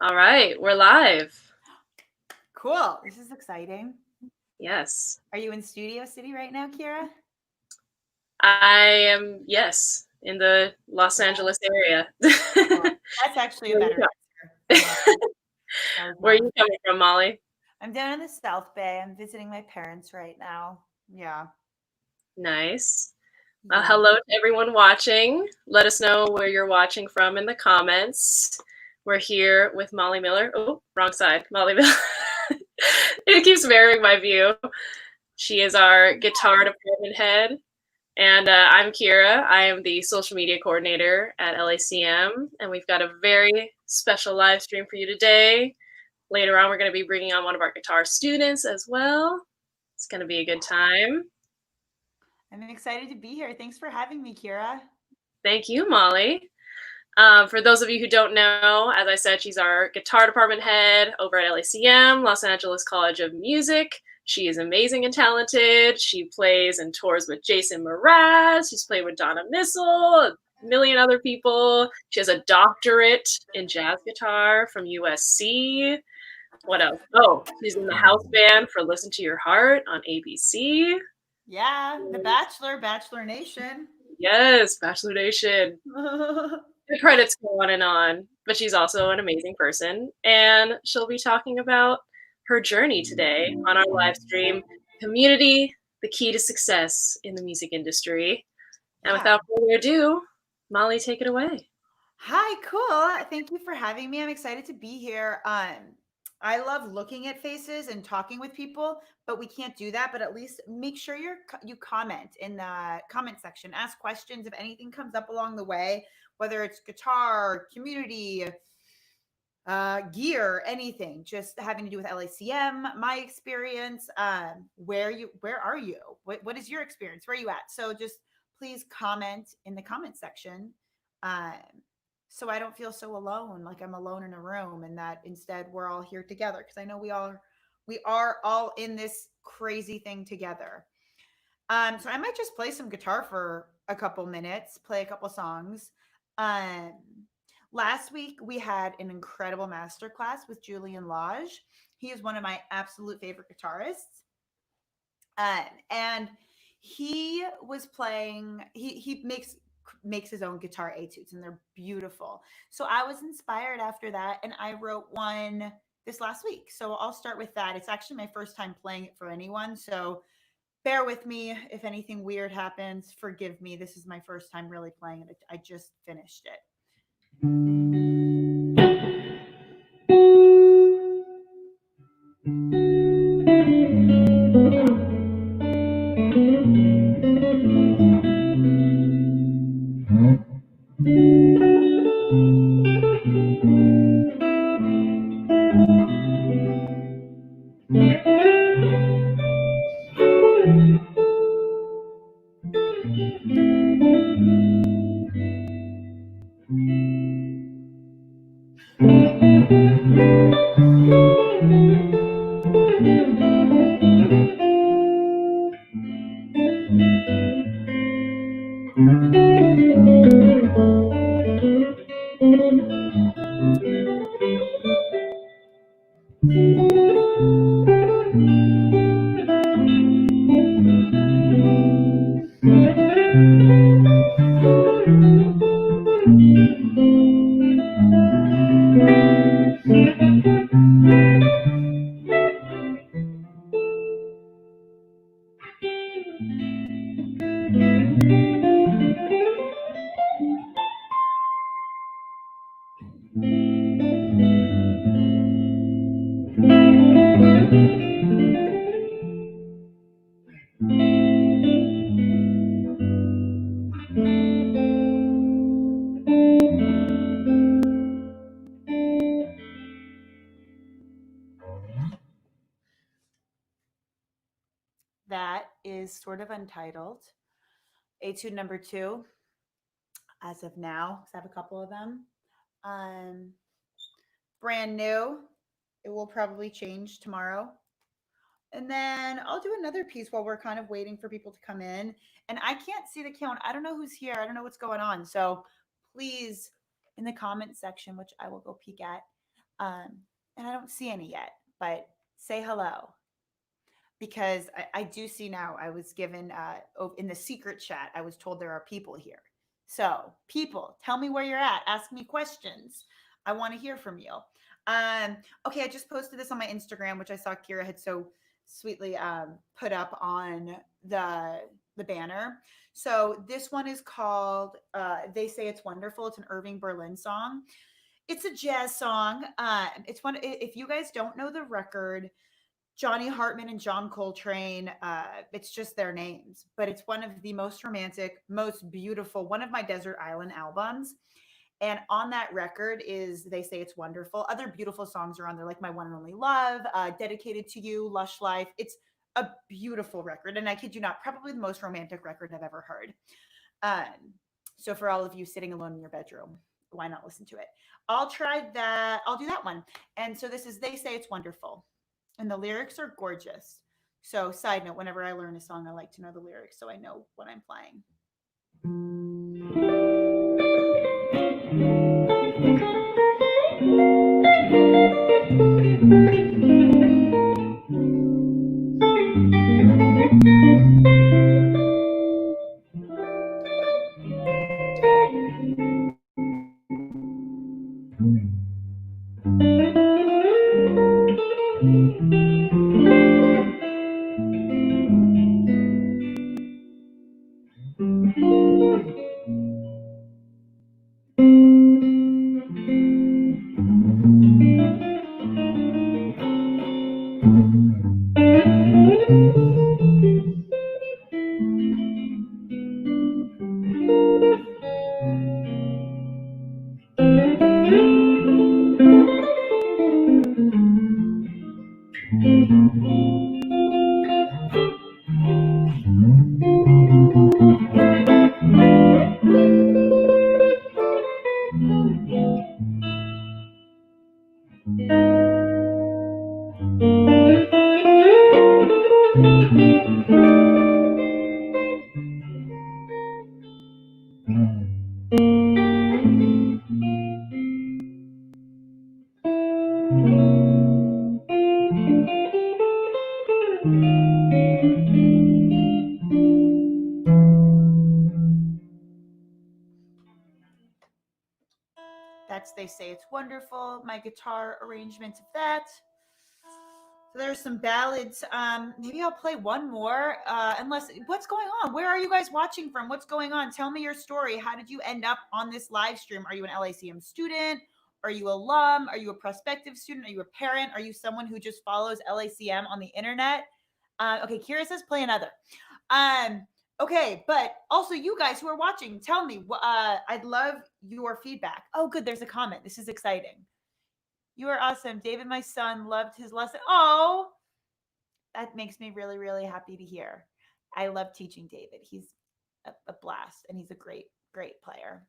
All right, we're live. Cool. This is exciting. Yes. Are you in Studio City right now, Kira? I am, yes, in the Los Angeles area. Cool. That's actually a Where are you better answer. That was Where are mine. you coming from, Molly? I'm down in the South Bay. I'm visiting my parents right now. Yeah. Nice. Yeah. Hello to everyone watching. Let us know where you're watching from in the comments. We're here with Molly Miller. Oh, wrong side. Molly Miller. It keeps mirroring my view. She is our guitar department head. And I'm Kira. I am the social media coordinator at LACM, and we've got a very special live stream for you today. Later on, we're going to be bringing on one of our guitar students as well. It's going to be a good time. I'm excited to be here. Thanks for having me, Kira. Thank you, Molly. For those of you who don't know, as I said, she's our guitar department head over at LACM, Los Angeles College of Music. She is amazing and talented. She plays and tours with Jason Mraz. She's played with Donna Missile, a million other people. She has a doctorate in jazz guitar from USC. What else? Oh, she's in the house band for Listen to Your Heart on ABC. Yeah, The Bachelor, Bachelor Nation. Yes, Bachelor Nation. The credits go on, but she's also an amazing person, and she'll be talking about her journey today on our live stream, Community, the Key to Success in the Music Industry. And Yeah. without further ado, Molly, take it away. Hi, cool. Thank you for having me. I'm excited to be here. I love looking at faces and talking with people, but we can't do that. But at least make sure you comment in the comment section. Ask questions if anything comes up along the way, whether it's guitar, community, gear, anything, just having to do with LACM, my experience. Where are you? What is your experience? Where are you at? So just please comment in the comment section. Um, so I don't feel so alone, like I'm alone in a room, and that instead we're all here together, because I know we are all in this crazy thing together. So I might just play some guitar for a couple minutes, play a couple songs. Um, Last week we had an incredible masterclass with Julian Lodge. He is one of my absolute favorite guitarists. And he was playing, he makes his own guitar etudes, and they're beautiful. So I was inspired after that, and I wrote one this last week. So I'll start with that. It's actually my first time playing it for anyone, so bear with me if anything weird happens. Forgive me. This is my first time really playing it. I just finished it. That is sort of Untitled. Etude number two, as of now, because I have a couple of them. Um, Brand new. It will probably change tomorrow. And then I'll do another piece while we're kind of waiting for people to come in. And I can't see the count. I don't know who's here. I don't know what's going on. So please, in the comment section, which I will go peek at, And I don't see any yet, but say hello because I do see now. I was given in the secret chat, I was told there are people here. So, people, tell me where you're at. Ask me questions. I want to hear from you. Okay, I just posted this on my Instagram, which I saw Kira had so sweetly put up on the banner. So this one is called "They Say It's Wonderful." It's an Irving Berlin song. It's a jazz song. It's one. If you guys don't know the record, Johnny Hartman and John Coltrane, it's just their names, but it's one of the most romantic, most beautiful, one of my Desert Island albums. And on that record is They Say It's Wonderful. Other beautiful songs are on there, like My One and Only Love, Dedicated to You, Lush Life. It's a beautiful record. And I kid you not, probably the most romantic record I've ever heard. So for all of you sitting alone in your bedroom, why not listen to it? I'll try that. I'll do that one. And so this is They Say It's Wonderful. And the lyrics are gorgeous. So, side note, whenever I learn a song, I like to know the lyrics so I know what I'm playing. That's They Say It's Wonderful, my guitar arrangement of that. So there's some ballads. Maybe I'll play one more. Unless, what's going on? Where are you guys watching from? What's going on? Tell me your story. How did you end up on this live stream? Are you an LACM student? Are you alum? Are you a prospective student? Are you a parent? Are you someone who just follows LACM on the internet? Okay, Kira says play another. Okay, but also you guys who are watching, tell me. I'd love your feedback. Oh, good. There's a comment. This is exciting. You are awesome. David, my son, loved his lesson. Oh, that makes me really, really happy to hear. I love teaching David. He's a blast and he's a great, great player.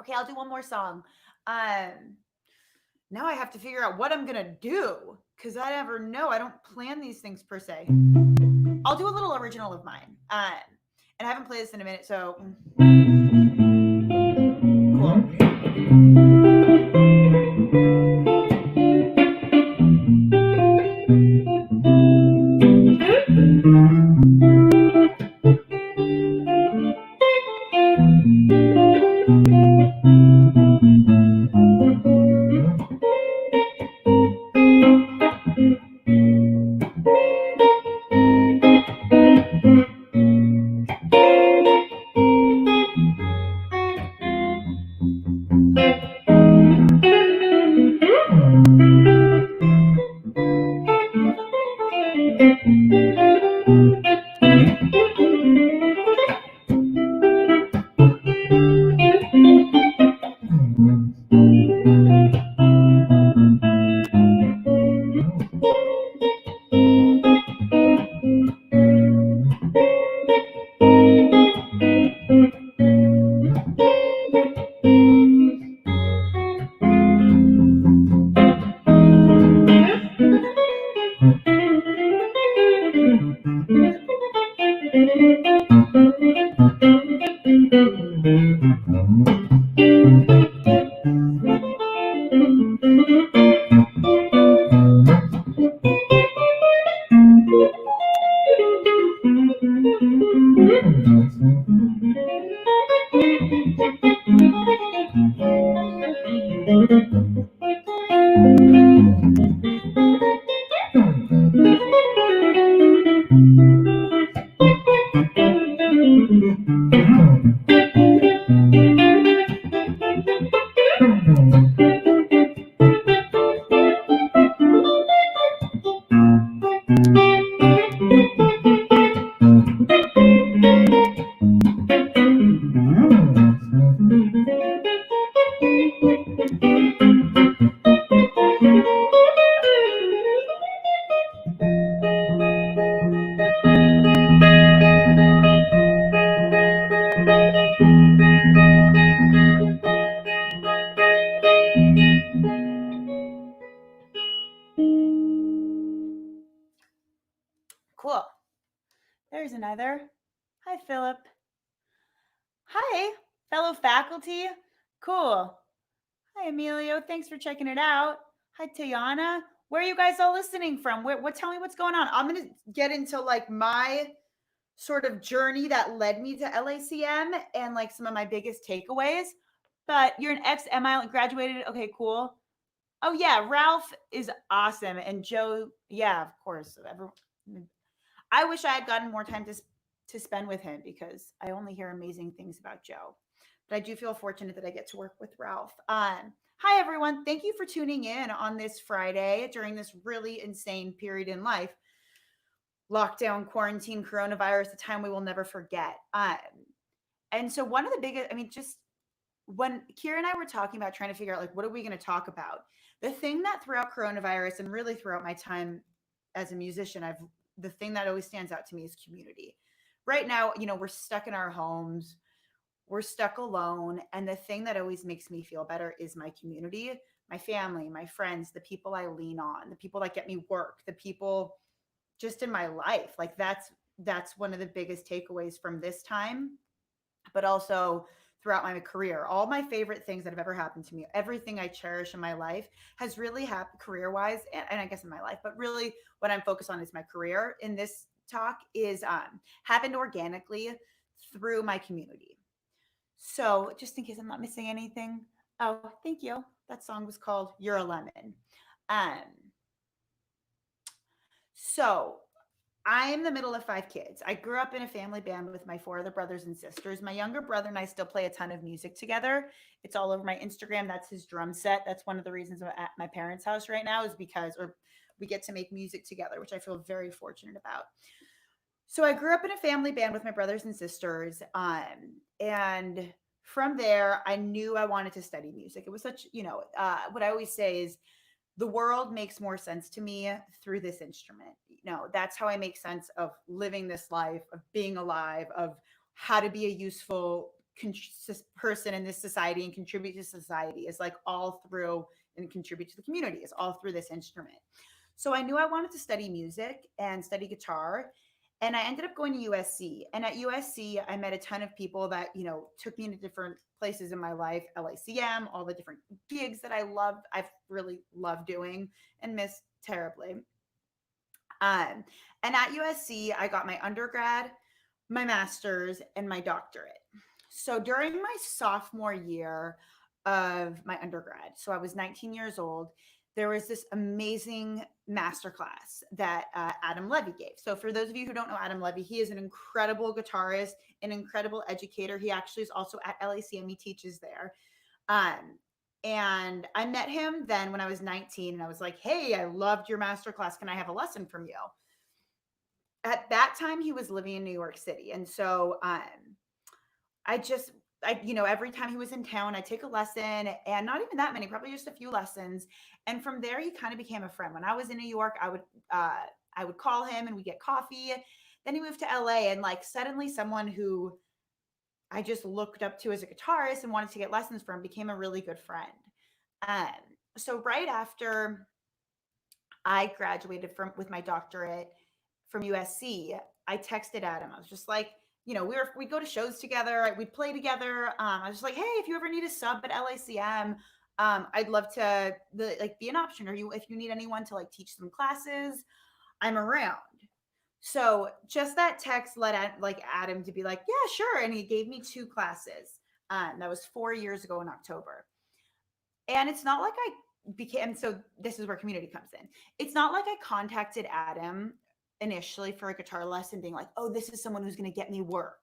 Okay, I'll do one more song. Now I have to figure out what I'm going to do because I never know. I don't plan these things per se. I'll do a little original of mine. And I haven't played this in a minute, so cool. Cool. There's another. Hi, Philip. Hi, fellow faculty. Cool. Hi, Emilio. Thanks for checking it out. Hi, Tayana. Where are you guys all listening from? Tell me what's going on. I'm gonna get into like my sort of journey that led me to LACM and like some of my biggest takeaways. But you're an ex MI graduated. Okay, cool. Oh yeah, Ralph is awesome, and Joe. Yeah, of course. I wish I had gotten more time to spend with him because I only hear amazing things about Joe. But I do feel fortunate that I get to work with Ralph. Hi everyone. Thank you for tuning in on this Friday during this really insane period in life. Lockdown, quarantine, coronavirus, a time we will never forget. And so one of the biggest, I mean, just when Kira and I were talking about trying to figure out like what are we going to talk about, the thing that throughout coronavirus and really throughout my time as a musician, the thing that always stands out to me is community. Right now, we're stuck in our homes, we're stuck alone, and the thing that always makes me feel better is my community, my family, my friends, the people I lean on, the people that get me work, the people just in my life. Like that's one of the biggest takeaways from this time, but also throughout my career. All my favorite things that have ever happened to me, everything I cherish in my life has really happened career wise, and I guess in my life, but really what I'm focused on is my career in this talk is happened organically through my community. So just in case I'm not missing anything, oh, thank you. That song was called You're a Lemon. Um, so I'm the middle of five kids. I grew up in a family band with my four other brothers and sisters. My younger brother and I still play a ton of music together. It's all over my Instagram. That's his drum set. That's one of the reasons I'm at my parents' house right now is because or we get to make music together, which I feel very fortunate about. So I grew up in a family band with my brothers and sisters. And from there, I knew I wanted to study music. It was such, what I always say is the world makes more sense to me through this instrument. That's how I make sense of living this life, of being alive, of how to be a useful person in this society and contribute to society is like all through and contribute to the community is all through this instrument. So I knew I wanted to study music and study guitar. And I ended up going to USC. And at USC, I met a ton of people that, took me into different places in my life, LACM, all the different gigs that I've really loved doing and missed terribly. And at USC, I got my undergrad, my master's, and my doctorate. So during my sophomore year of my undergrad, so I was 19 years old, there was this amazing masterclass that Adam Levy gave. So for those of you who don't know Adam Levy, he is an incredible guitarist, an incredible educator. He actually is also at LACM. He teaches there. And I met him then when I was 19 and I was like, hey, I loved your masterclass. Can I have a lesson from you? At that time, he was living in New York City. And so I just, every time he was in town, I'd take a lesson and not even that many, probably just a few lessons. And from there, he kind of became a friend. When I was in New York, I would call him and we'd get coffee. Then he moved to LA and like suddenly someone who I just looked up to as a guitarist and wanted to get lessons from became a really good friend. Um, so right after I graduated with my doctorate from USC, I texted Adam. I was just like, we'd go to shows together, we'd play together. I was just like, hey, if you ever need a sub at LACM, I'd love to be an option, or you if you need anyone to like teach some classes, I'm around. So just that text led Adam to be like, yeah, sure. And he gave me 2 classes. That was 4 years ago in October. And it's not like I became, so this is where community comes in. It's not like I contacted Adam initially for a guitar lesson being like, oh, this is someone who's going to get me work.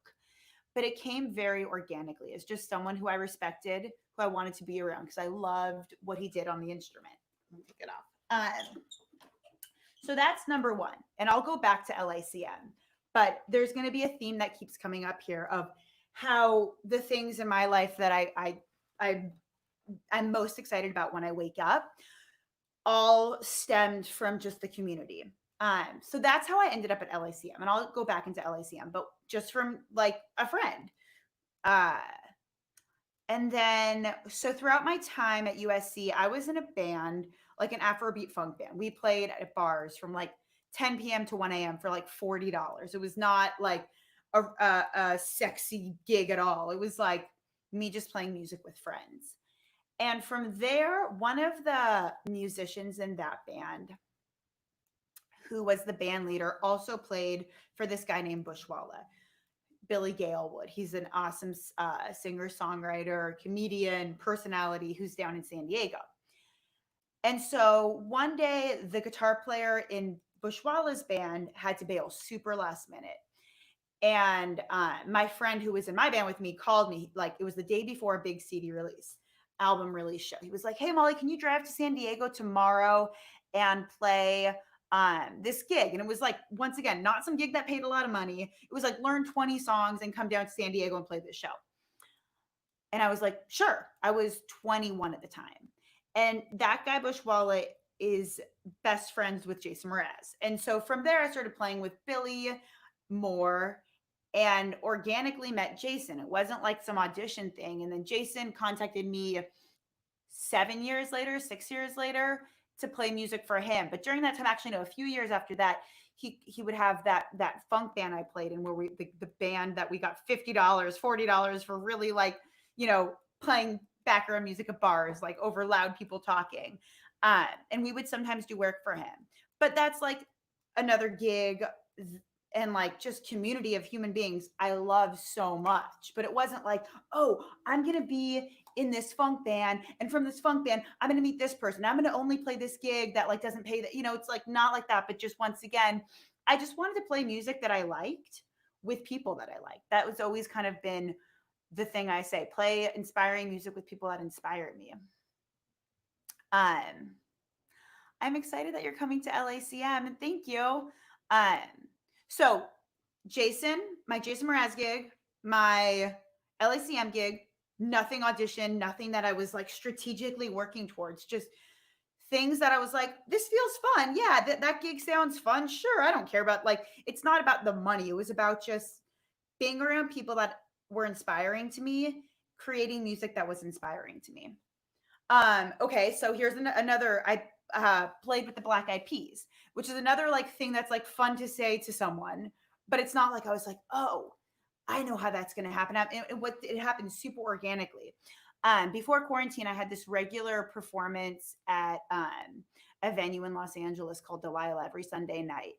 But it came very organically as just someone who I respected, who I wanted to be around because I loved what he did on the instrument. Let me take it off. So that's number one. And I'll go back to LACM. But there's going to be a theme that keeps coming up here of how the things in my life that I'm most excited about when I wake up all stemmed from just the community. So that's how I ended up at LACM. And I'll go back into LACM, but just from like a friend. And then, so throughout my time at USC, I was in a band, like an Afrobeat funk band. We played at bars from like 10 p.m. to 1 a.m. for like $40. It was not like a sexy gig at all. It was like me just playing music with friends. And from there, one of the musicians in that band, who was the band leader, also played for this guy named Bushwalla. Billy Galewood. He's an awesome singer, songwriter, comedian, personality who's down in San Diego. And so one day, the guitar player in Bushwalla's band had to bail super last minute. And my friend who was in my band with me called me, like it was the day before a big CD release, album release show. He was like, hey, Molly, can you drive to San Diego tomorrow and play this gig? And it was like, once again, not some gig that paid a lot of money. It was like learn 20 songs and come down to San Diego and play this show. And I was like, sure. I was 21 at the time. And that guy Bushwalla is best friends with Jason Mraz. And so from there, I started playing with Billy more and organically met Jason. It wasn't like some audition thing. And then Jason contacted me 7 years later, 6 years later, to play music for him. But during that time, actually, no, a few years after that, he would have that funk band I played in, where the band that we got $50, $40 for really like, playing background music at bars, like over loud people talking. And we would sometimes do work for him. But that's like another gig and like just community of human beings I love so much. But it wasn't like, oh, I'm going to be in this funk band, and from this funk band, I'm going to meet this person. I'm going to only play this gig that like doesn't pay that, it's like not like that. But just once again, I just wanted to play music that I liked with people that I liked. That was always kind of been the thing I say, play inspiring music with people that inspire me. I'm excited that you're coming to LACM, and thank you. So Jason, my Jason Mraz gig, my LACM gig, nothing audition, nothing that I was like strategically working towards, just things that I was like, this feels fun. Yeah, that gig sounds fun. Sure, I don't care about, like, it's not about the money. It was about just being around people that were inspiring to me, creating music that was inspiring to me. Okay, so here's another. I played with the Black Eyed Peas, which is another like thing that's like fun to say to someone, but it's not like I was like, oh, I know how that's going to happen. It happened super organically. Before quarantine, I had this regular performance at a venue in Los Angeles called Delilah every Sunday night,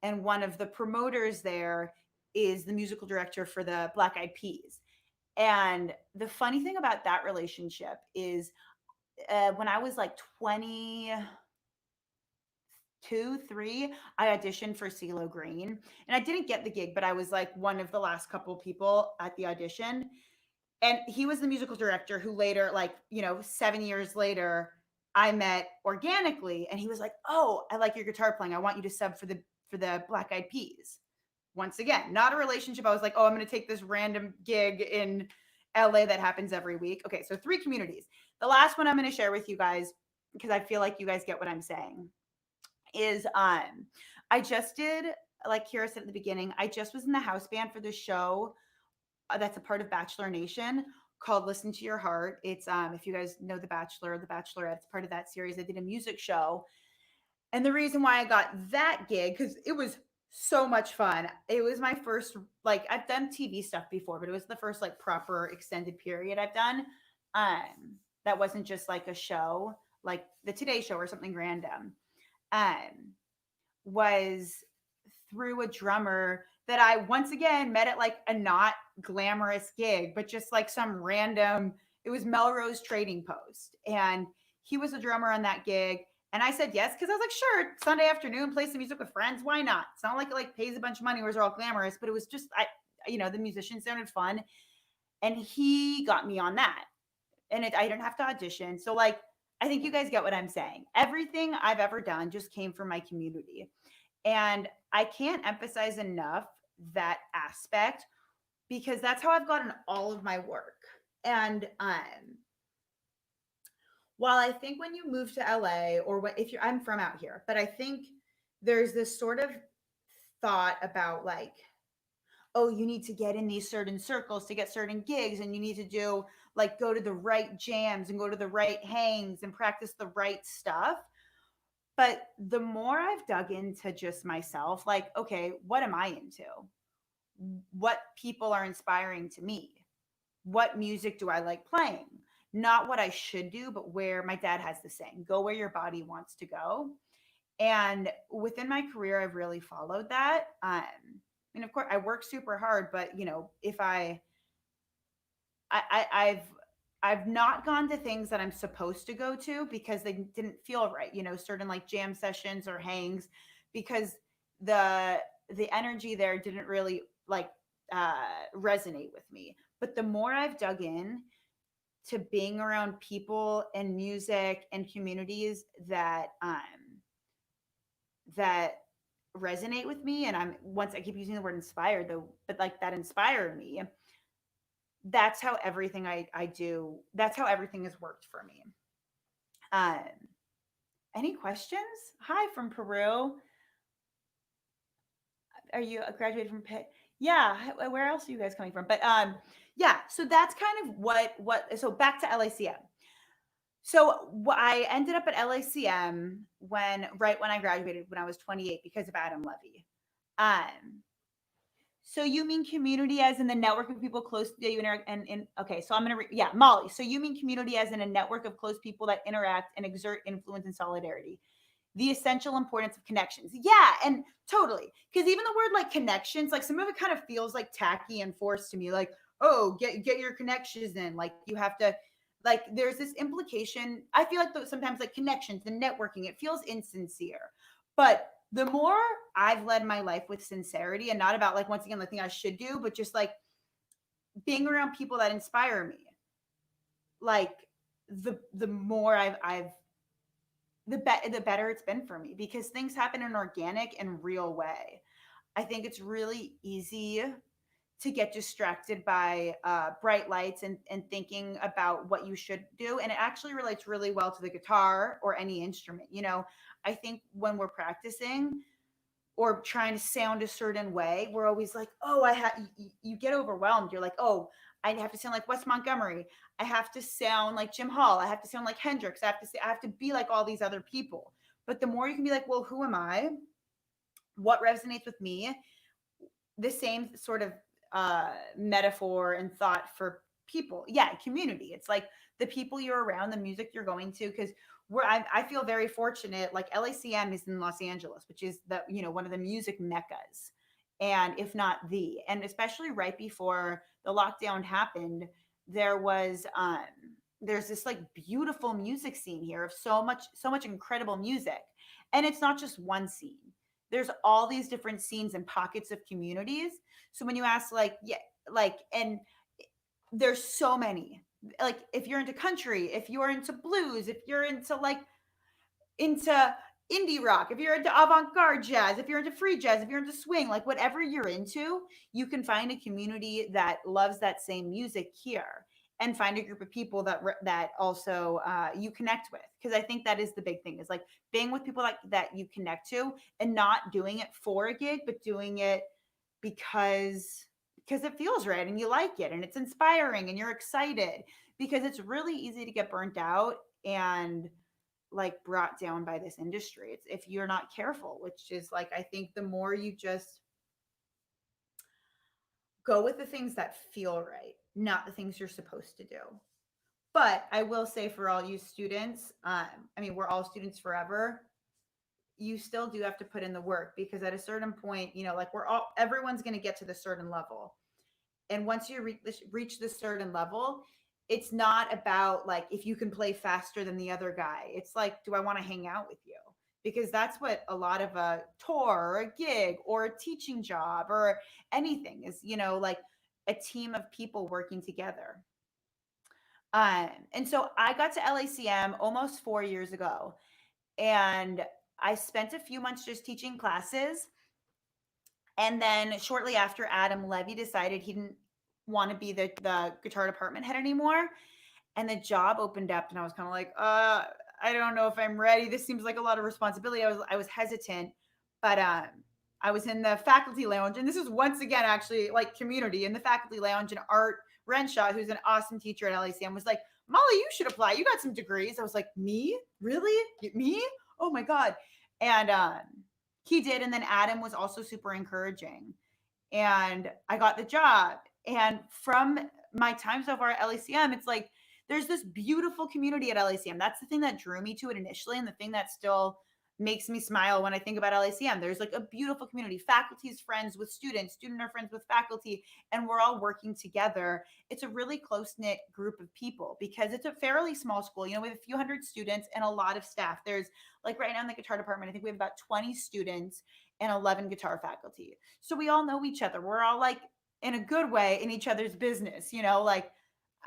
and one of the promoters there is the musical director for the Black Eyed Peas. And the funny thing about that relationship is when I was like 22, 3, I auditioned for CeeLo Green. And I didn't get the gig, but I was like one of the last couple people at the audition. And he was the musical director who later, like, 7 years later, I met organically. And he was like, oh, I like your guitar playing. I want you to sub for the Black Eyed Peas. Once again, not a relationship. I was like, oh, I'm going to take this random gig in LA that happens every week. Okay, so 3 communities. The last one I'm going to share with you guys, because I feel like you guys get what I'm saying, is I just did, like Kira said at the beginning, I just was in the house band for the show that's a part of Bachelor Nation called Listen to Your Heart. It's if you guys know The Bachelor, The Bachelorette, it's part of that series. I did a music show. And the reason why I got that gig, because it was so much fun. It was my first, like, I've done TV stuff before, but it was the first like proper extended period I've done. that wasn't just like a show, like the Today Show or something random, um, was through a drummer that I once again met at like a not glamorous gig, but just like some random, it was Melrose Trading Post. And he was a drummer on that gig. And I said yes, because I was like, sure, Sunday afternoon, play some music with friends. Why not? It's not like it like pays a bunch of money or is all glamorous, but it was just the musician sounded fun. And he got me on that. And I didn't have to audition. So like I think you guys get what I'm saying. Everything I've ever done just came from my community. And I can't emphasize enough that aspect because that's how I've gotten all of my work. And while I think when you move to LA or if you're, I'm from out here, but I think there's this sort of thought about like, oh, you need to get in these certain circles to get certain gigs, and you need to do like go to the right jams and go to the right hangs and practice the right stuff. But the more I've dug into just myself, like, okay, what am I into? What people are inspiring to me? What music do I like playing? Not what I should do, but where my dad has the saying, go where your body wants to go. And within my career, I've really followed that. And of course, I work super hard, but if I've not gone to things that I'm supposed to go to because they didn't feel right. Certain like jam sessions or hangs, because the energy there didn't really like resonate with me. But the more I've dug in to being around people and music and communities that resonate with me, and I keep using the word inspired though, but like that inspired me, that's how everything I do, that's how everything has worked for me. Um, any questions? Hi from Peru. Are you graduated from Pitt? Yeah. Where else are you guys coming from? But yeah. So that's kind of what. So back to LACM. So I ended up at LACM right when I graduated when I was 28 because of Adam Levy. Um, So you mean community as in the network of people close to you interact and okay, so I'm gonna yeah, Molly. So you mean community as in a network of close people that interact and exert influence and solidarity. The essential importance of connections. Yeah, and totally. Because even the word like connections, like some of it kind of feels like tacky and forced to me. Like, oh, get your connections in. Like you have to like there's this implication. I feel like sometimes like connections and networking, it feels insincere. But the more I've led my life with sincerity and not about like once again the thing I should do, but just like being around people that inspire me. Like the more I've the better it's been for me because things happen in an organic and real way. I think it's really easy to get distracted by bright lights and thinking about what you should do. And it actually relates really well to the guitar or any instrument. I think when we're practicing, or trying to sound a certain way, we're always like, oh, you get overwhelmed. You're like, oh, I have to sound like Wes Montgomery. I have to sound like Jim Hall. I have to sound like Hendrix. I have to be like all these other people. But the more you can be like, well, who am I? What resonates with me? The same sort of metaphor and thought for people. Yeah, community. It's like the people you're around, the music you're going to, because I feel very fortunate. Like LACM is in Los Angeles, which is one of the music meccas, and if not the, and especially right before the lockdown happened, there was there's this like beautiful music scene here of so much incredible music, and it's not just one scene. There's all these different scenes and pockets of communities. So when you ask like yeah, like and there's so many, like if you're into country, if you're into blues, if you're into indie rock, if you're into avant-garde jazz, if you're into free jazz, if you're into swing, like whatever you're into, you can find a community that loves that same music here, and find a group of people that also you connect with. Because I think that is the big thing, is like being with people like that you connect to, and not doing it for a gig, but doing it because it feels right and you like it and it's inspiring and you're excited, because it's really easy to get burnt out and like brought down by this industry. It's if you're not careful, which is like I think the more you just go with the things that feel right, not the things you're supposed to do. But I will say for all you students, I mean, we're all students forever. You still do have to put in the work because at a certain point, like everyone's going to get to the certain level. And once you reach the certain level, it's not about like if you can play faster than the other guy. It's like, do I want to hang out with you? Because that's what a lot of a tour or a gig or a teaching job or anything is, like a team of people working together. And so I got to LACM almost 4 years ago, and I spent a few months just teaching classes. And then shortly after, Adam Levy decided he didn't want to be the guitar department head anymore. And the job opened up, and I was kind of like, I don't know if I'm ready. This seems like a lot of responsibility. I was hesitant, but I was in the faculty lounge, and this is once again actually like community in the faculty lounge. And Art Renshaw, who's an awesome teacher at LACM, was like, Molly, you should apply. You got some degrees. I was like, me? Really? Me? Oh my God. And he did. And then Adam was also super encouraging. And I got the job. And from my time so far at LACM, it's like there's this beautiful community at LACM. That's the thing that drew me to it initially, and the thing that still makes me smile when I think about LACM. There's like a beautiful community. Faculty is friends with students, students are friends with faculty, and we're all working together. It's a really close-knit group of people because it's a fairly small school, with a few hundred students and a lot of staff. There's like right now in the guitar department, I think we have about 20 students and 11 guitar faculty. So we all know each other. We're all like in a good way in each other's business, like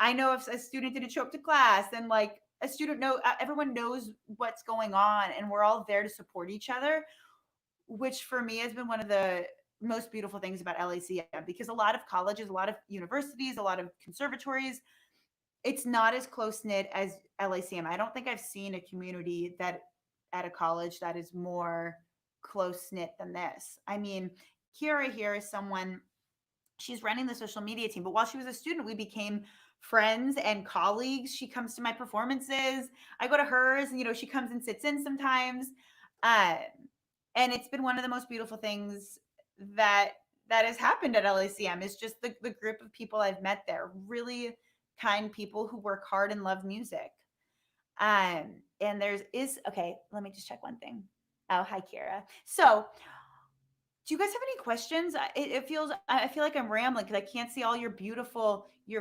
I know if a student didn't show up to class, then like a student everyone knows what's going on, and we're all there to support each other, which for me has been one of the most beautiful things about LACM, because a lot of colleges, a lot of universities, a lot of conservatories, it's not as close knit as LACM. I don't think I've seen a community that at a college that is more close knit than this. I mean, Kira here is someone, she's running the social media team, but while she was a student, we became friends and colleagues. She comes to my performances. I go to hers, and she comes and sits in sometimes. Um, and it's been one of the most beautiful things that has happened at LACM is just the group of people I've met there. Really kind people who work hard and love music. And okay, let me just check one thing. Oh, hi, Kira. So do you guys have any questions? I feel like I'm rambling because I can't see all your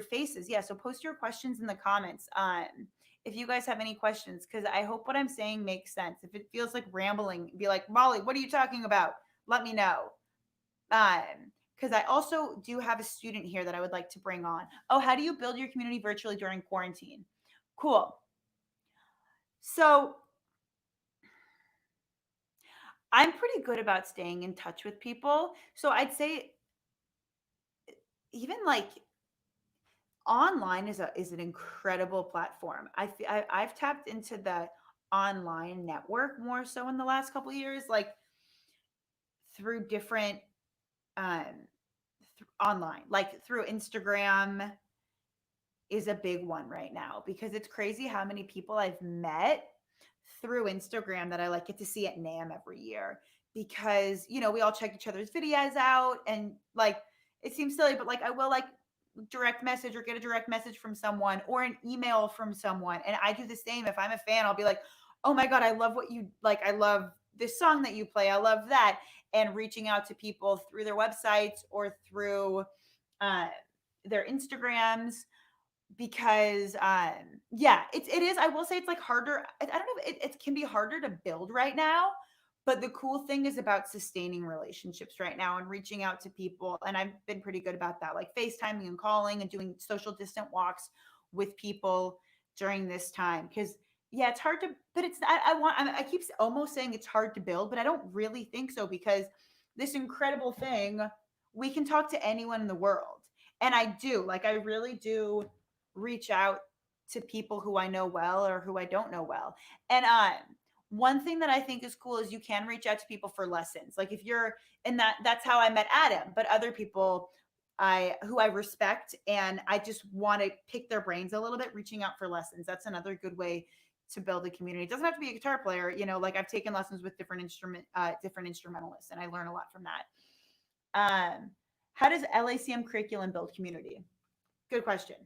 faces. Yeah, so post your questions in the comments. If you guys have any questions, because I hope what I'm saying makes sense. If it feels like rambling, be like, Molly, what are you talking about? Let me know. Because I also do have a student here that I would like to bring on. Oh, how do you build your community virtually during quarantine? Cool. So I'm pretty good about staying in touch with people. So I'd say even like online is an incredible platform. I've tapped into the online network more so in the last couple of years, like through different um online, like through Instagram is a big one right now, because it's crazy how many people I've met through Instagram that I like get to see at NAM every year, because we all check each other's videos out, and like it seems silly, but like I will like direct message or get a direct message from someone or an email from someone, and I do the same. If I'm a fan, I'll be like, oh my God, I love what you like, I love this song that you play, I love that. And reaching out to people through their websites or through uh, their Instagrams, because yeah, it is, I will say it's like harder. I don't know, it can be harder to build right now, but the cool thing is about sustaining relationships right now and reaching out to people, and I've been pretty good about that, like FaceTiming and calling and doing social distant walks with people during this time. Because yeah, it's hard to, but it's I keep almost saying it's hard to build, but I don't really think so, because this incredible thing, we can talk to anyone in the world. And I really do reach out to people who I know well or who I don't know well. And one thing that I think is cool is you can reach out to people for lessons. Like if you're in that's how I met Adam, but other people who I respect and I just want to pick their brains a little bit, reaching out for lessons. That's another good way to build a community. It doesn't have to be a guitar player, like I've taken lessons with different instrumentalists, and I learn a lot from that. How does LACM curriculum build community? Good question.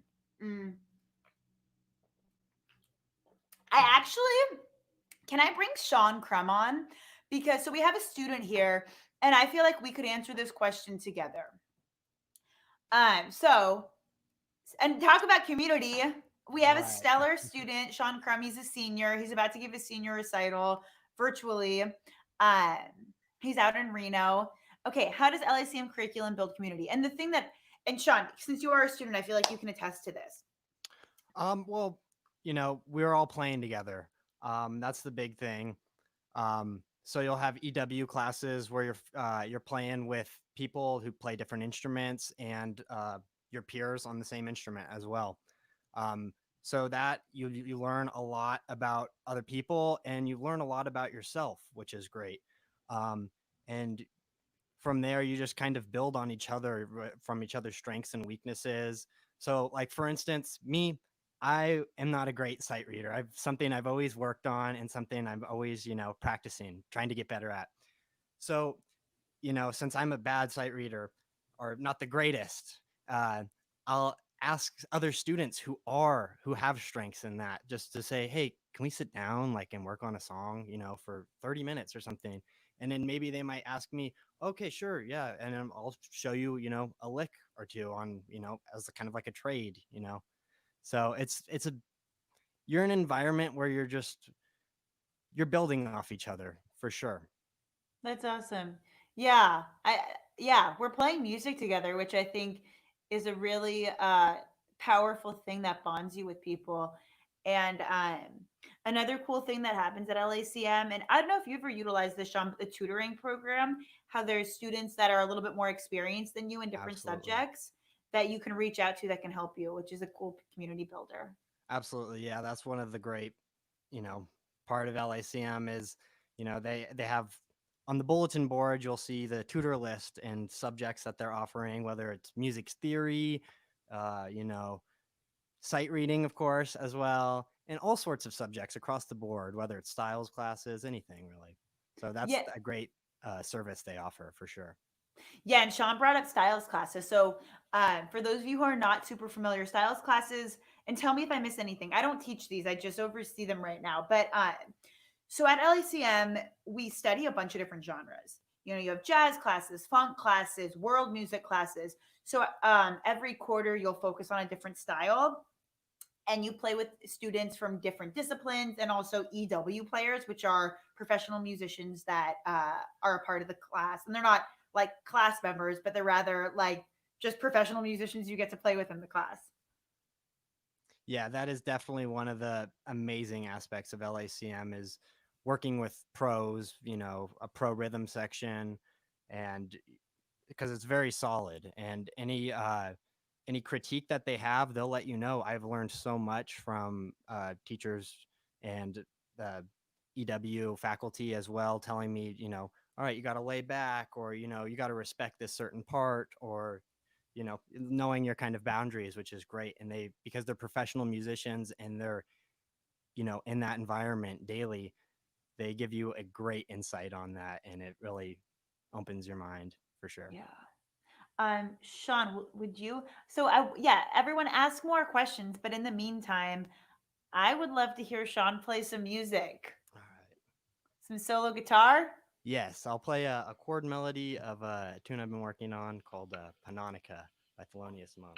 Mm. I actually can I bring Sean Crum on? Because so we have a student here, and I feel like we could answer this question together. So and talk about community. We All have a right. stellar student, Sean Crum. He's a senior. He's about to give his senior recital virtually. Um, he's out in Reno. Okay, how does LACM curriculum build community? And the thing that, and Sean, since you are a student, I feel like you can attest to this. Well, we're all playing together. That's the big thing. So you'll have EW classes where you're playing with people who play different instruments and your peers on the same instrument as well. Um, so that you learn a lot about other people and you learn a lot about yourself, which is great. And from there you just kind of build on each other from each other's strengths and weaknesses. So like for instance, me, I am not a great sight reader. I've something I've always worked on and something I'm always, practicing, trying to get better at. So, since I'm a bad sight reader or not the greatest, I'll ask other students who have strengths in that just to say, hey, can we sit down like and work on a song, for 30 minutes or something? And then maybe they might ask me, okay, sure, yeah, and then I'll show you, a lick or two on, as a kind of like a trade. So it's a you're in an environment where you're building off each other for sure. That's awesome. Yeah, yeah, we're playing music together, which I think is a really powerful thing that bonds you with people. And another cool thing that happens at LACM, and I don't know if you ever utilized this, Sean, but the tutoring program, how there's students that are a little bit more experienced than you in different Absolutely. subjects that you can reach out to that can help you, which is a cool community builder. Absolutely. Yeah, that's one of the great, you know, part of LACM is, they have on the bulletin board, you'll see the tutor list and subjects that they're offering, whether it's music theory, uh, you know, sight reading, of course, as well, and all sorts of subjects across the board, whether it's styles classes, anything really. So that's Yeah, a great service they offer for sure. yeah, and Sean brought up styles classes. So, for those of you who are not super familiar, styles classes, and tell me if I miss anything. I don't teach these; I just oversee them right now. But so at LACM, we study a bunch of different genres. You have jazz classes, funk classes, world music classes. So every quarter, you'll focus on a different style, and you play with students from different disciplines and also EW players, which are professional musicians that are a part of the class. And they're not like class members, but they're rather like just professional musicians you get to play with in the class. Yeah, that is definitely one of the amazing aspects of LACM is working with pros, a pro rhythm section and because it's very solid and any critique that they have, they'll let you know. I've learned so much from teachers and the EW faculty as well, telling me, all right, you got to lay back, or you got to respect this certain part, or knowing your kind of boundaries, which is great. And they because they're professional musicians and they're in that environment daily, they give you a great insight on that, and it really opens your mind for sure. Yeah. Sean, would you? So, yeah, everyone ask more questions, but in the meantime, I would love to hear Sean play some music, All right. some solo guitar. Yes, I'll play a chord melody of a tune I've been working on called Panonica by Thelonious Monk.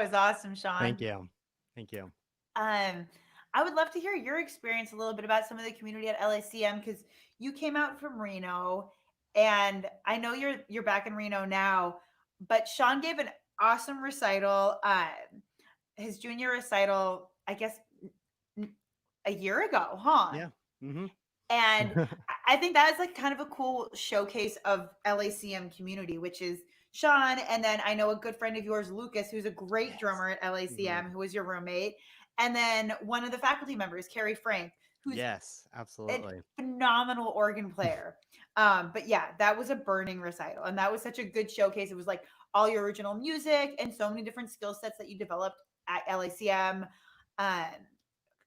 was awesome, Thank Sean. you. Thank you. Um, I would love to hear your experience a little bit about some of the community at LACM because you came out from Reno, and I know you're back in Reno now. But Sean gave an awesome recital, his junior recital, I guess a year ago, huh? Yeah. Hmm. And I think that is like kind of a cool showcase of LACM community, which is Sean. And then I know a good friend of yours, Lucas, who's a great Yes. drummer at Hmm. LACM, who was your roommate. And then one of the faculty members, Carrie Frank, who's Yes, a absolutely. phenomenal organ player. But yeah, that was a burning recital. And that was such a good showcase. It was like all your original music and so many different skill sets that you developed at LACM. Um,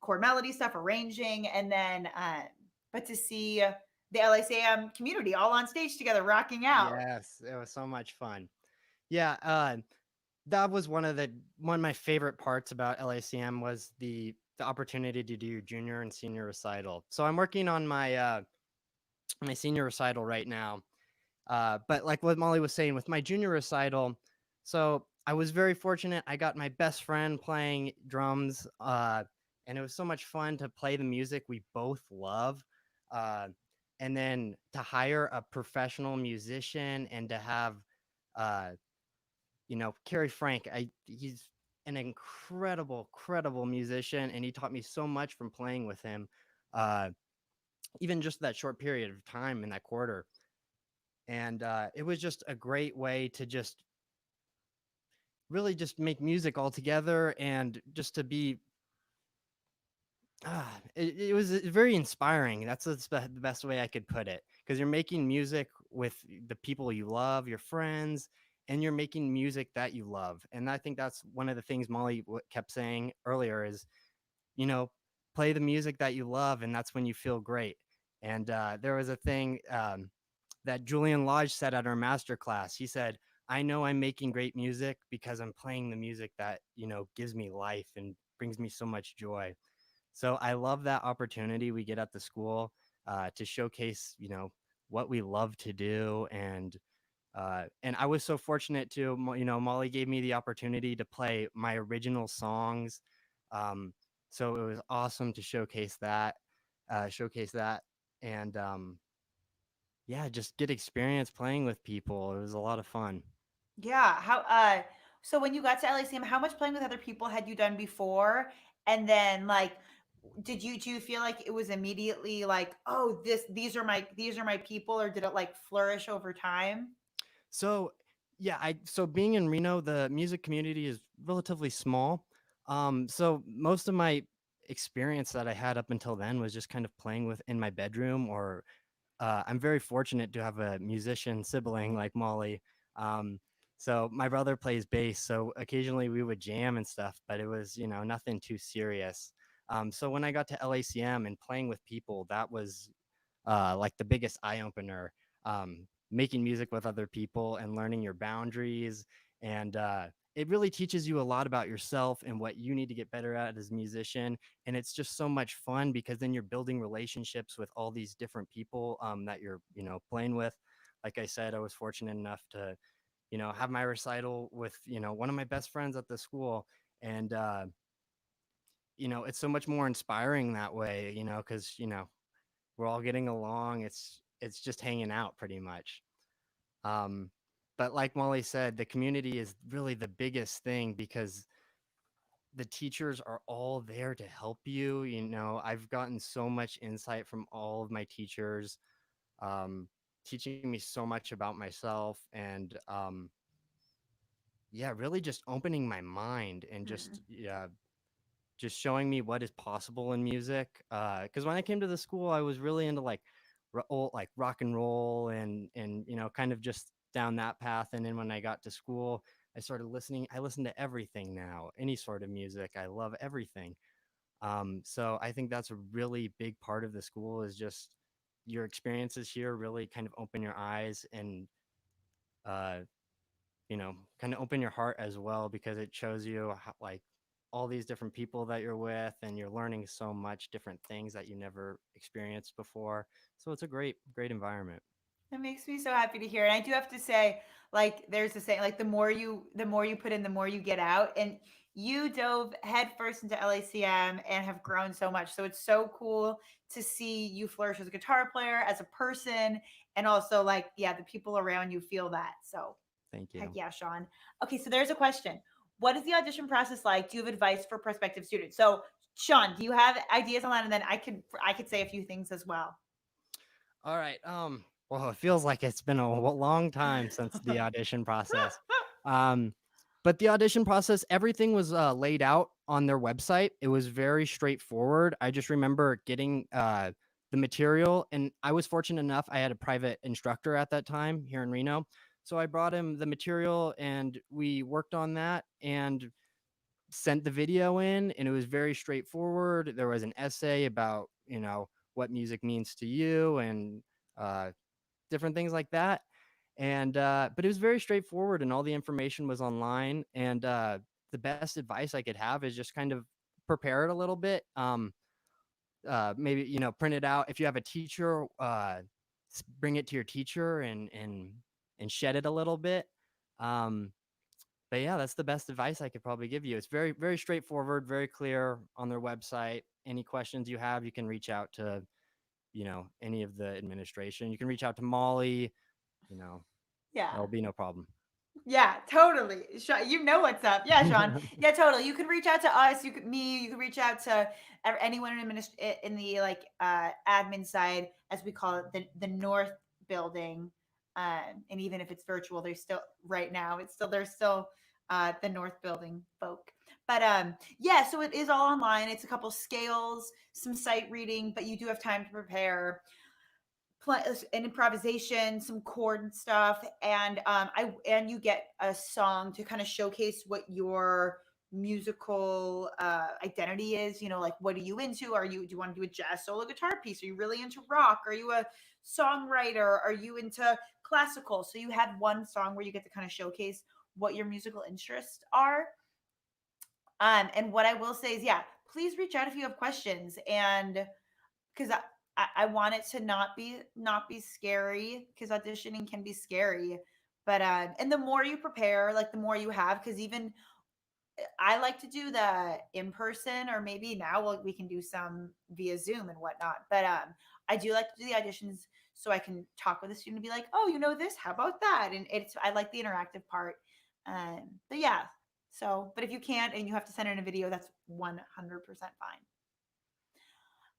core melody stuff, arranging, and then but to see the LACM community all on stage together, rocking out. Yes, it was so much fun. Yeah, that was one of my favorite parts about LACM was the opportunity to do junior and senior recital. So I'm working on my senior recital right now. But like what Molly was saying with my junior recital, so I was very fortunate. I got my best friend playing drums, and it was so much fun to play the music we both love. Uh, and then to hire a professional musician and to have, uh, Kerry Frank, he's an incredible musician, and he taught me so much from playing with him. Uh, Even just that short period of time in that quarter, and it was just a great way to just really just make music all together and just to be it was very inspiring. That's the best way I could put it, because you're making music with the people you love, your friends, and you're making music that you love. And I think that's one of the things Molly kept saying earlier is, you know, play the music that you love, and that's when you feel great. And there was a thing that Julian Lodge said at our master class. He said, I know I'm making great music because I'm playing the music that, gives me life and brings me so much joy. So I love that opportunity we get at the school to showcase, what we love to do. And I was so fortunate to, Molly gave me the opportunity to play my original songs. Um, so it was awesome to showcase that. And yeah, just get experience playing with people. It was a lot of fun. Yeah. How so when you got to LACM, how much playing with other people had you done before? And then like do you feel like it was immediately like, oh, these are my people, or did it like flourish over time? So yeah, so being in Reno, the music community is relatively small. So most of my experience that I had up until then was just kind of playing with in my bedroom, or I'm very fortunate to have a musician sibling like Molly. Um, so my brother plays bass, so occasionally we would jam and stuff, but it was, nothing too serious. So when I got to LACM and playing with people, that was like the biggest eye opener. Making music with other people and learning your boundaries, and it really teaches you a lot about yourself and what you need to get better at as a musician. And it's just so much fun because then you're building relationships with all these different people that you're playing with. Like I said, I was fortunate enough to have my recital with one of my best friends at the school. And it's so much more inspiring that way, because we're all getting along. It's just hanging out pretty much. um but like Molly said, the community is really the biggest thing because the teachers are all there to help you. I've gotten so much insight from all of my teachers, um, teaching me so much about myself, and yeah, really just opening my mind and Hmm. just showing me what is possible in music. Because when I came to the school, I was really into like old, like rock and roll, and kind of just down that path. And then when I got to school, I started listening. I listen to everything now, any sort of music. I love everything. So I think that's a really big part of the school is just your experiences here really kind of open your eyes and uh, kind of open your heart as well, because it shows you how, like, all these different people that you're with, and you're learning so much different things that you never experienced before. So it's a great environment. That makes me so happy to hear. And I do have to say, like, there's a saying, like, the more you put in, the more you get out. And you dove headfirst into LACM and have grown so much. So it's so cool to see you flourish as a guitar player, as a person, and also like, yeah, the people around you feel that. So Thank heck you. yeah, Sean. Okay, so there's a question. What is the audition process like? Do you have advice for prospective students? So Sean, do you have ideas on that? And then I could say a few things as well. All right. Well, it feels like it's been a long time since the audition process. Um, but the audition process, everything was laid out on their website. It was very straightforward. I just remember getting the material, and I was fortunate enough. I had a private instructor at that time here in Reno, so I brought him the material, and we worked on that and sent the video in, and it was very straightforward. There was an essay about what music means to you and uh, different things like that. And but it was very straightforward, and all the information was online. And the best advice I could have is just kind of prepare it a little bit. Maybe print it out. If you have a teacher, bring it to your teacher and shed it a little bit. Um, but yeah, that's the best advice I could probably give you. It's very, very straightforward, very clear on their website. Any questions you have, you can reach out to, any of the administration. You can reach out to Molly, you know, Yeah. there'll be no problem. Yeah, totally. You know what's up. Yeah, Sean. Yeah, totally. You can reach out to us. You can reach out to anyone in the like admin side, as we call it, the North building. And even if it's virtual, there's still right now. It's still there's still the North building folk. But yeah, so it is all online. It's a couple scales, some sight reading, but you do have time to prepare an improvisation, some chord stuff, and you get a song to kind of showcase what your musical identity is. You know, like what are you into? Do you want to do a jazz solo guitar piece? Are you really into rock? Are you a songwriter? Are you into classical? So you have one song where you get to kind of showcase what your musical interests are. And what I will say is, yeah, please reach out if you have questions, and because I want it to not be scary, because auditioning can be scary. But and the more you prepare, like the more you have, because even I like to do the in person, or maybe now we can do some via Zoom and whatnot. But I do like to do the auditions so I can talk with a student and be like, oh, you know this, how about that? And I like the interactive part. But yeah, so but if you can't and you have to send in a video, that's 100% fine.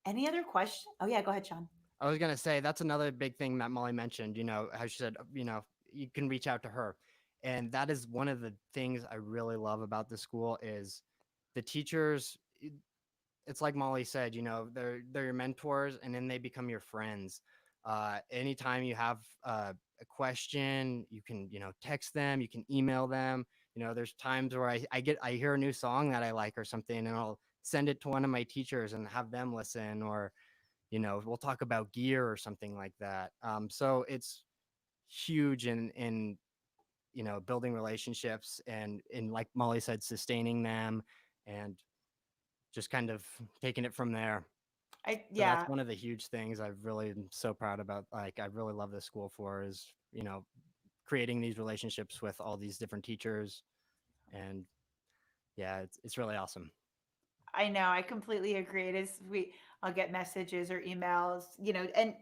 Any other question? Oh yeah, go ahead, Sean. I was gonna say that's another big thing that Molly mentioned. How she said, you can reach out to her, and that is one of the things I really love about the school is the teachers. It's like Molly said, they're your mentors, and then they become your friends. Anytime you have a question, you can text them, you can email them. There's times where I hear a new song that I like or something, and I'll send it to one of my teachers and have them listen, or we'll talk about gear or something like that. So it's huge in building relationships, and like Molly said, sustaining them, and just kind of taking it from there. So that's Yeah, one of the huge things I've really am so proud about. Like, I really love this school for is, creating these relationships with all these different teachers. And yeah, it's really awesome. I know. I completely agree. It is I'll get messages or emails, and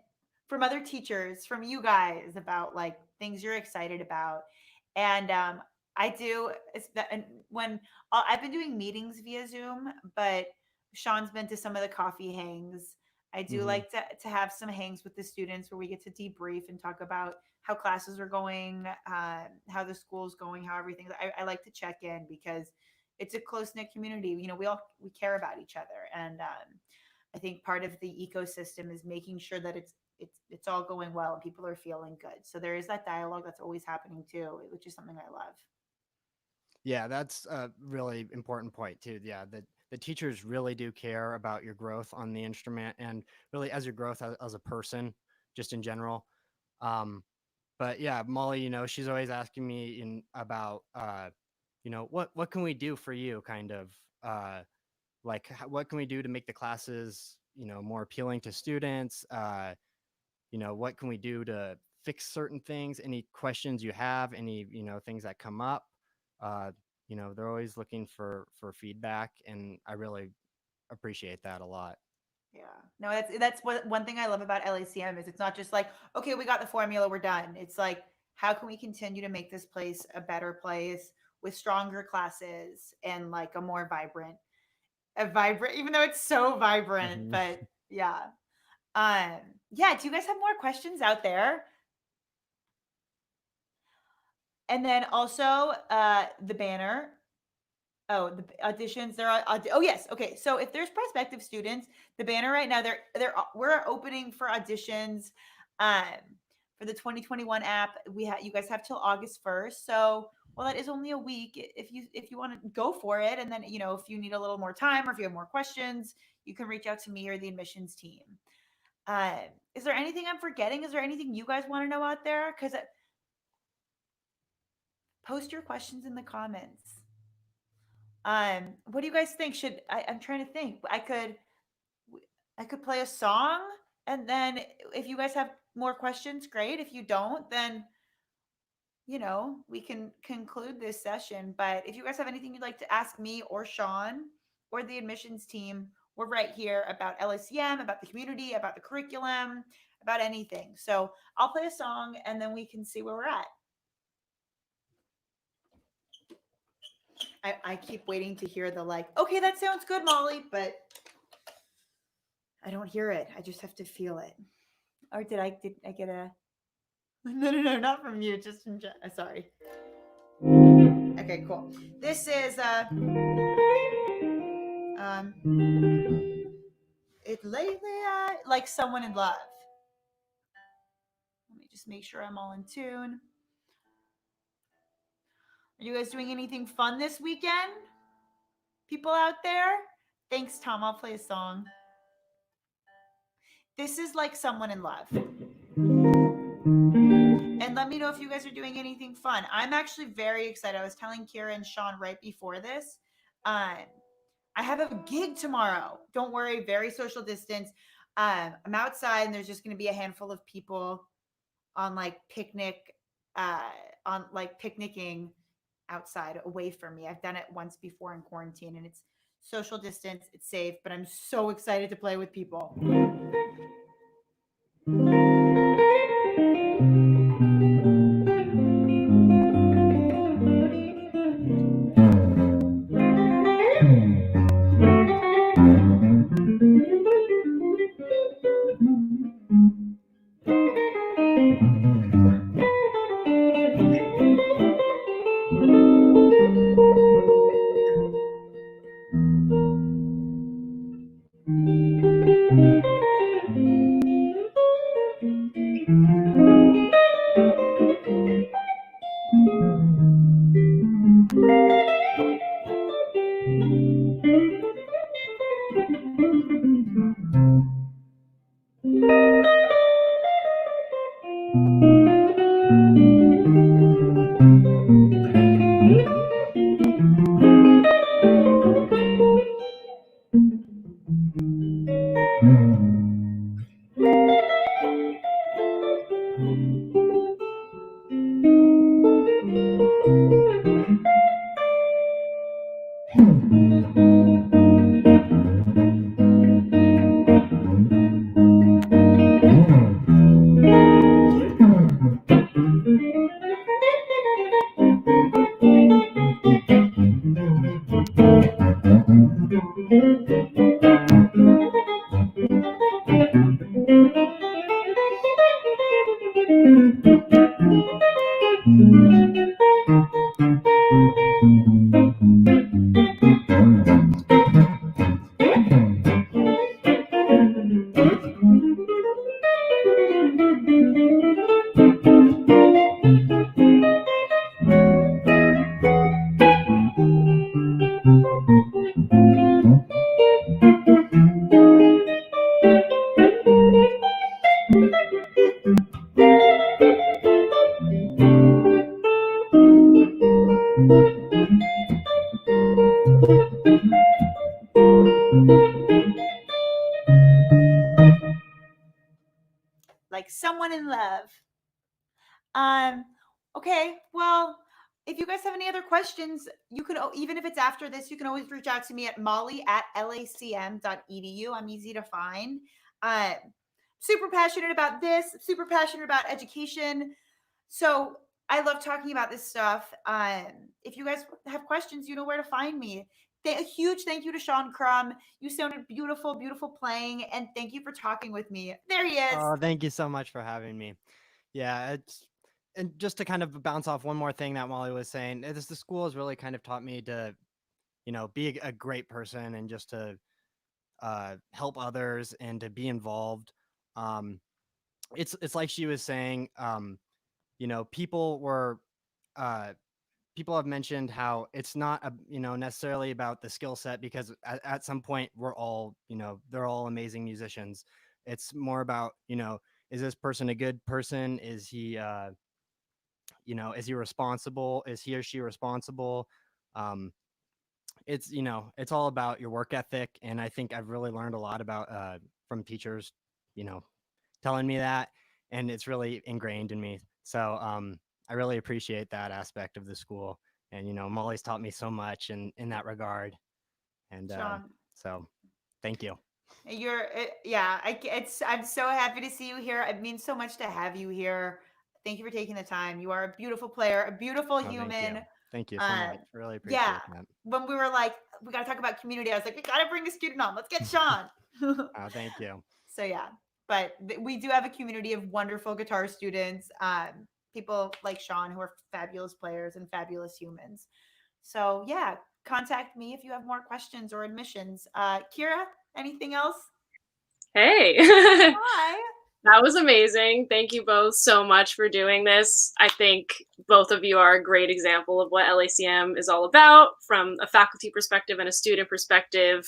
from other teachers, from you guys about like things you're excited about. And I do it's that and when I've been doing meetings via Zoom, but Sean's been to some of the coffee hangs. I do Hmm. like to have some hangs with the students where we get to debrief and talk about how classes are going, how the school's going, how everything. I like to check in because it's a close knit community. We care about each other, and I think part of the ecosystem is making sure that it's all going well and people are feeling good. So there is that dialogue that's always happening too, which is something I love. Yeah, that's a really important point too. Yeah, the teachers really do care about your growth on the instrument, and really as your growth as a person, just in general. Um, but yeah, Molly, she's always asking me about what can we do for you, kind of like what can we do to make the classes more appealing to students. What can we do to fix certain things, any questions you have, any, things that come up. They're always looking for feedback, and I really appreciate that a lot. Yeah. No, that's what one thing I love about LACM is it's not just like, okay, we got the formula, we're done. It's like, how can we continue to make this place a better place with stronger classes and like even though it's so vibrant, but yeah. Yeah, do you guys have more questions out there? And then also the banner. Oh, the auditions. Oh yes. Okay. So if there's prospective students, the banner right now, we're opening for auditions um for the 2021 app. You guys have till August 1st. So well, that is only a week. If you want to go for it, and then if you need a little more time or if you have more questions, you can reach out to me or the admissions team. Is there anything I'm forgetting? Is there anything you guys want to know out there? Because post your questions in the comments. What do you guys think? I'm trying to think. I could play a song, and then if you guys have more questions, great. If you don't, then we can conclude this session. But if you guys have anything you'd like to ask me or Sean or the admissions team, we're right here about LACM, about the community, about the curriculum, about anything. So I'll play a song, and then we can see where we're at. I keep waiting to hear the okay, that sounds good, Molly, but I don't hear it. I just have to feel it. Or did I get a no, not from you, just from sorry. Okay, cool. This is it lately like Someone in Love. Let me just make sure I'm all in tune. Are you guys doing anything fun this weekend? People out there? Thanks, Tom. I'll play a song. This is like Someone in Love. And let me know if you guys are doing anything fun. I'm actually very excited. I was telling Kira and Sean right before this. I have a gig tomorrow. Don't worry, very social distance. I'm outside, and there's just going to be a handful of people on picnicking outside away from me. I've done it once before in quarantine, and it's social distance. It's safe, but I'm so excited to play with people. Like Someone in Love. Okay, well, if you guys have any other questions, you can, even if it's after this, you can always reach out to me at molly@lacm.edu. I'm easy to find. Uh, super passionate about this, super passionate about education. So I love talking about this stuff. If you guys have questions, you know where to find me. A huge thank you to Sean Crum. You sounded beautiful, beautiful playing, and thank you for talking with me. There he is. Oh, thank you so much for having me. Yeah, and just to kind of bounce off one more thing that Molly was saying, the school has really kind of taught me to, be a great person and just to help others and to be involved. Um, it's like she was saying, people were uh, people have mentioned how it's not necessarily about the skill set, because at some point we're all, they're all amazing musicians. It's more about, is this person a good person? Is he is he responsible? Is he or she responsible? um it's all about your work ethic, and I think I've really learned a lot about from teachers, you know telling me that, and it's really ingrained in me. So I really appreciate that aspect of the school, and Molly's taught me so much in that regard, and Sean, so thank you. yeah, I'm so happy to see you here. It means so much to have you here. Thank you for taking the time. You are a beautiful player, a beautiful Oh, human. thank you so much, really Yeah, appreciate that. when we were like, we got to talk about community, I was like, we got to bring a student on. Let's get Sean. Oh, thank you. So yeah, but we do have a community of wonderful guitar students, people like Sean who are fabulous players and fabulous humans. So yeah, contact me if you have more questions or admissions. Kira, anything else? Hey. Hi. That was amazing. Thank you both so much for doing this. I think both of you are a great example of what LACM is all about from a faculty perspective and a student perspective.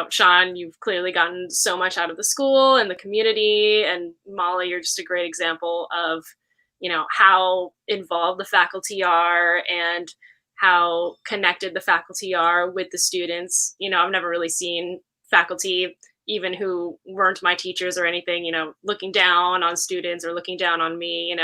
Sean, you've clearly gotten so much out of the school and the community, and Molly, you're just a great example of, how involved the faculty are and how connected the faculty are with the students. I've never really seen faculty, even who weren't my teachers or anything, looking down on students or looking down on me.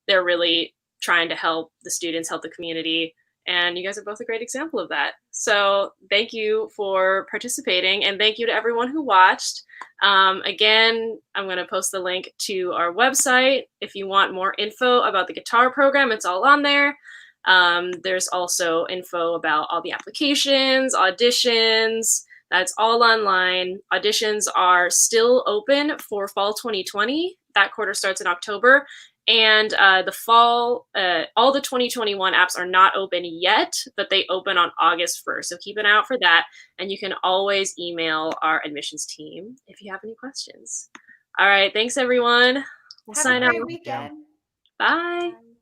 They're really trying to help the students, help the community. And you guys are both a great example of that. So thank you for participating, and thank you to everyone who watched. Again, I'm going to post the link to our website. If you want more info about the guitar program, it's all on there. There's also info about all the applications, auditions. That's all online. Auditions are still open for fall 2020. That quarter starts in October. And the fall, all the 2021 apps are not open yet, but they open on August 1st. So keep an eye out for that. And you can always email our admissions team if you have any questions. All right. Thanks, everyone. We'll Have sign a out. great weekend. Bye. Bye.